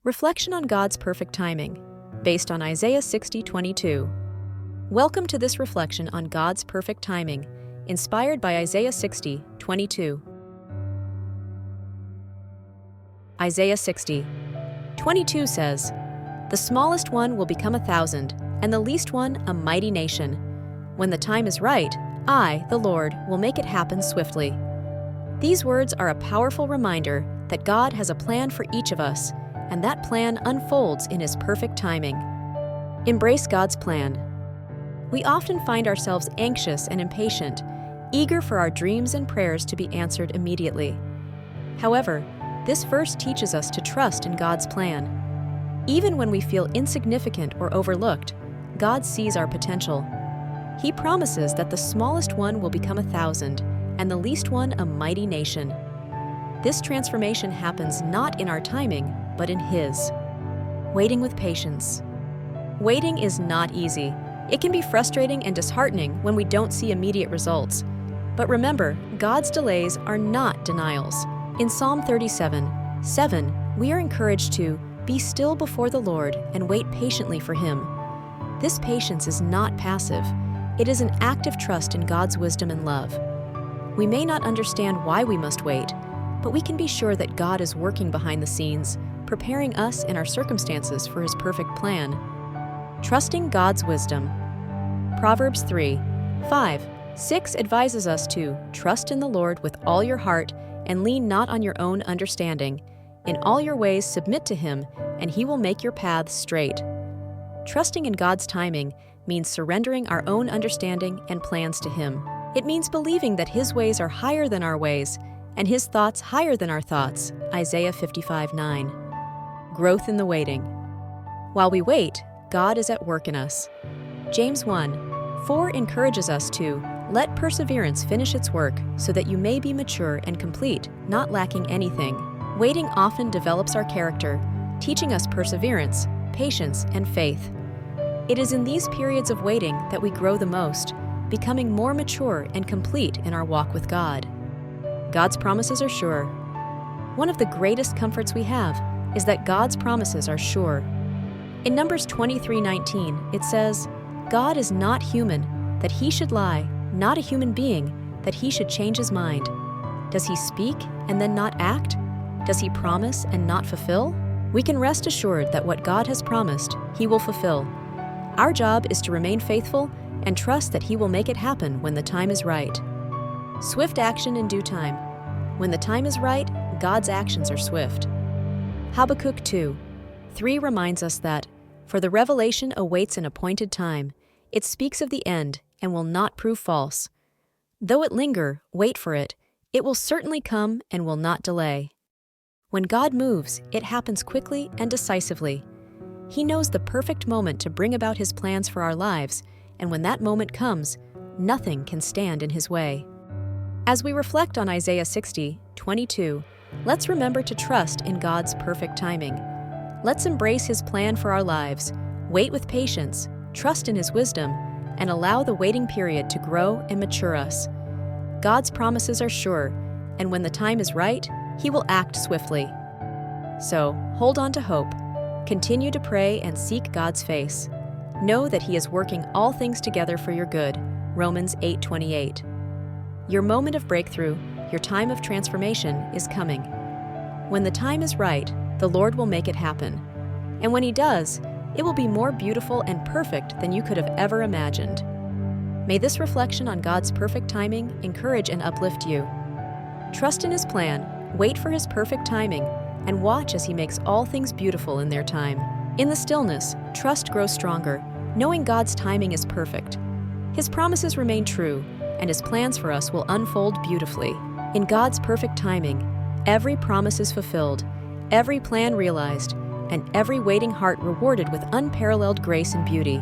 Reflection on God's perfect timing, based on Isaiah 60:22. Welcome to this reflection on God's perfect timing, inspired by Isaiah 60:22. Isaiah 60:22 says, "The smallest one will become 1,000, and the least one a mighty nation. When the time is right, I, the Lord, will make it happen swiftly." These words are a powerful reminder that God has a plan for each of us, and that plan unfolds in His perfect timing. Embrace God's plan. We often find ourselves anxious and impatient, eager for our dreams and prayers to be answered immediately. However, this verse teaches us to trust in God's plan. Even when we feel insignificant or overlooked, God sees our potential. He promises that the smallest one will become 1,000, and the least one a mighty nation. This transformation happens not in our timing, but in His. Waiting with patience. Waiting is not easy. It can be frustrating and disheartening when we don't see immediate results. But remember, God's delays are not denials. In Psalm 37:7, we are encouraged to be still before the Lord and wait patiently for Him. This patience is not passive. It is an active trust in God's wisdom and love. We may not understand why we must wait, but we can be sure that God is working behind the scenes, preparing us and our circumstances for His perfect plan. Trusting God's wisdom. Proverbs 3:5-6 advises us to trust in the Lord with all your heart and lean not on your own understanding. In all your ways submit to Him, and He will make your paths straight. Trusting in God's timing means surrendering our own understanding and plans to Him. It means believing that His ways are higher than our ways, and His thoughts higher than our thoughts. Isaiah 55:9. Growth in the waiting. While we wait, God is at work in us. James 1:4 encourages us to let perseverance finish its work so that you may be mature and complete, not lacking anything. Waiting often develops our character, teaching us perseverance, patience, and faith. It is in these periods of waiting that we grow the most, becoming more mature and complete in our walk with God. God's promises are sure. One of the greatest comforts we have is that God's promises are sure. In Numbers 23:19, it says, "God is not human, that He should lie, not a human being, that He should change His mind. Does He speak and then not act? Does He promise and not fulfill?" We can rest assured that what God has promised, He will fulfill. Our job is to remain faithful and trust that He will make it happen when the time is right. Swift action in due time. When the time is right, God's actions are swift. Habakkuk 2:3 reminds us that, "For the revelation awaits an appointed time. It speaks of the end and will not prove false. Though it linger, wait for it. It will certainly come and will not delay." When God moves, it happens quickly and decisively. He knows the perfect moment to bring about His plans for our lives, and when that moment comes, nothing can stand in His way. As we reflect on Isaiah 60:22, let's remember to trust in God's perfect timing. Let's embrace His plan for our lives, wait with patience, trust in His wisdom, and allow the waiting period to grow and mature us. God's promises are sure, and when the time is right, He will act swiftly. So, hold on to hope. Continue to pray and seek God's face. Know that He is working all things together for your good. Romans 8:28. Your moment of breakthrough, your time of transformation, is coming. When the time is right, the Lord will make it happen. And when He does, it will be more beautiful and perfect than you could have ever imagined. May this reflection on God's perfect timing encourage and uplift you. Trust in His plan, wait for His perfect timing, and watch as He makes all things beautiful in their time. In the stillness, trust grows stronger, knowing God's timing is perfect. His promises remain true, and His plans for us will unfold beautifully. In God's perfect timing, every promise is fulfilled, every plan realized, and every waiting heart rewarded with unparalleled grace and beauty.